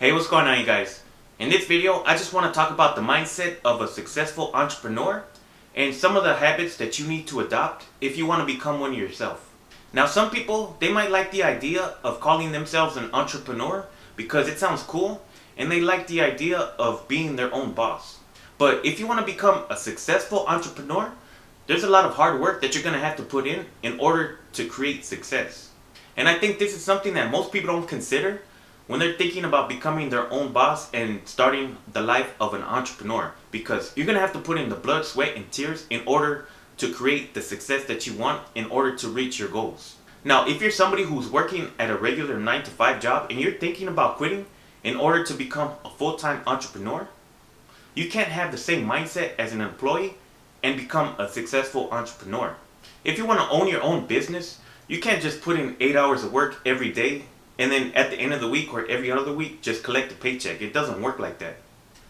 Hey, what's going on, you guys? In this video, I just want to talk about the mindset of a successful entrepreneur and some of the habits that you need to adopt if you want to become one yourself. Now, some people, they might like the idea of calling themselves an entrepreneur because it sounds cool and they like the idea of being their own boss. But if you want to become a successful entrepreneur, there's a lot of hard work that you're going to have to put in order to create success. And I think this is something that most people don't consider when they're thinking about becoming their own boss and starting the life of an entrepreneur, because you're going to have to put in the blood, sweat, and tears in order to create the success that you want in order to reach your goals. Now, if you're somebody who's working at a regular 9-to-5 job and you're thinking about quitting in order to become a full-time entrepreneur, you can't have the same mindset as an employee and become a successful entrepreneur. If you want to own your own business, you can't just put in 8 hours of work every day and then at the end of the week or every other week just collect a paycheck. It doesn't work like that.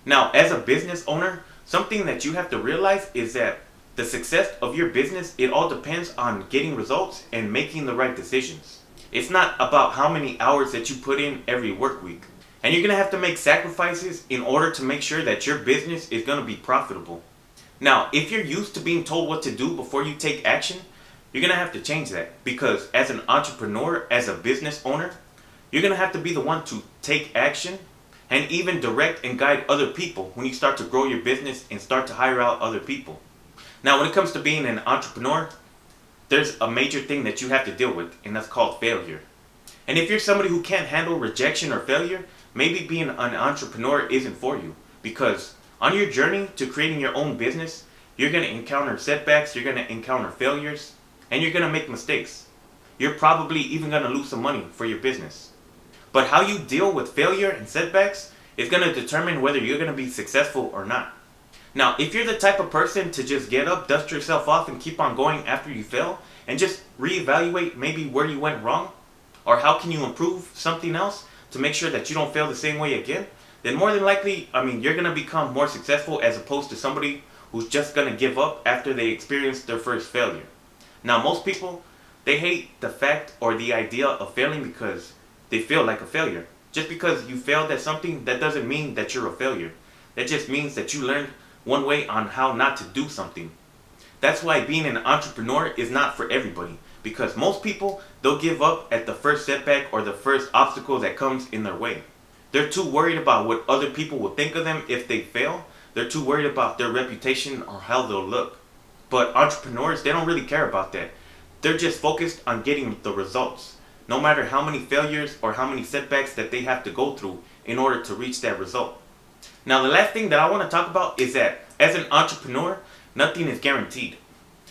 Now, as a business owner, something that you have to realize is that the success of your business, it all depends on getting results and making the right decisions. It's not about how many hours that you put in every work week. And you're going to have to make sacrifices in order to make sure that your business is going to be profitable. Now, if you're used to being told what to do before you take action, you're going to have to change that, because as an entrepreneur, as a business owner, you're going to have to be the one to take action and even direct and guide other people when you start to grow your business and start to hire out other people. Now, when it comes to being an entrepreneur, there's a major thing that you have to deal with, and that's called failure. And if you're somebody who can't handle rejection or failure, maybe being an entrepreneur isn't for you, because on your journey to creating your own business, you're going to encounter setbacks, you're going to encounter failures, and you're going to make mistakes. You're probably even going to lose some money for your business. But how you deal with failure and setbacks is going to determine whether you're going to be successful or not. Now, if you're the type of person to just get up, dust yourself off, and keep on going after you fail, and just reevaluate maybe where you went wrong, or how can you improve something else to make sure that you don't fail the same way again, then more than likely, you're going to become more successful as opposed to somebody who's just going to give up after they experience their first failure. Now, most people, they hate the fact or the idea of failing because they feel like a failure. Just because you failed at something, that doesn't mean that you're a failure. That just means that you learned one way on how not to do something. That's why being an entrepreneur is not for everybody, because most people, they'll give up at the first setback or the first obstacle that comes in their way. They're too worried about what other people will think of them if they fail. They're too worried about their reputation or how they'll look. But entrepreneurs, they don't really care about that. They're just focused on getting the results, no matter how many failures or how many setbacks that they have to go through in order to reach that result. Now, the last thing that I want to talk about is that as an entrepreneur, nothing is guaranteed.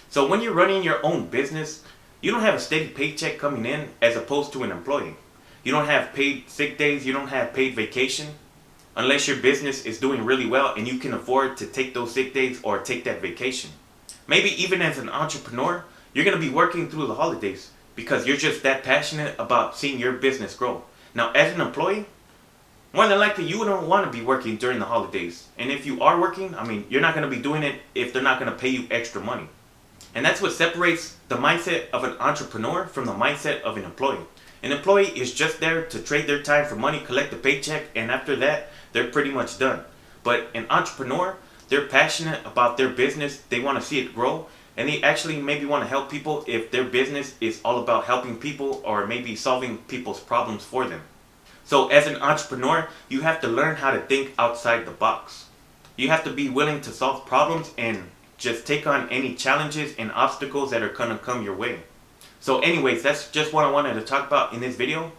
So when you're running your own business, you don't have a steady paycheck coming in as opposed to an employee. You don't have paid sick days, you don't have paid vacation, unless your business is doing really well and you can afford to take those sick days or take that vacation. Maybe even as an entrepreneur, you're going to be working through the holidays because you're just that passionate about seeing your business grow. Now, as an employee, more than likely you don't want to be working during the holidays. And if you are working, you're not going to be doing it if they're not going to pay you extra money. And that's what separates the mindset of an entrepreneur from the mindset of an employee. An employee is just there to trade their time for money, collect a paycheck, and after that, they're pretty much done. But an entrepreneur, they're passionate about their business, they want to see it grow, and they actually maybe want to help people if their business is all about helping people or maybe solving people's problems for them. So as an entrepreneur, you have to learn how to think outside the box. You have to be willing to solve problems and just take on any challenges and obstacles that are going to come your way. So anyways, that's just what I wanted to talk about in this video.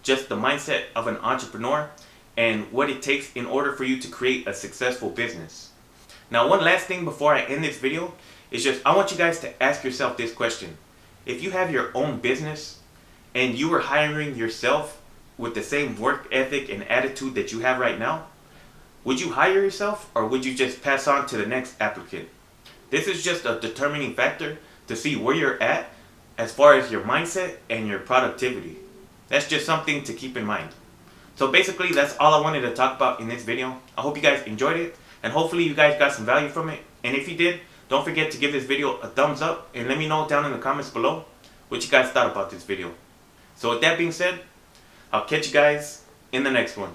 Just the mindset of an entrepreneur and what it takes in order for you to create a successful business. Now, one last thing before I end this video is just I want you guys to ask yourself this question. If you have your own business and you were hiring yourself with the same work ethic and attitude that you have right now, would you hire yourself or would you just pass on to the next applicant? This is just a determining factor to see where you're at as far as your mindset and your productivity. That's just something to keep in mind. So basically, that's all I wanted to talk about in this video. I hope you guys enjoyed it, and hopefully you guys got some value from it. And if you did, don't forget to give this video a thumbs up and let me know down in the comments below what you guys thought about this video. So with that being said, I'll catch you guys in the next one.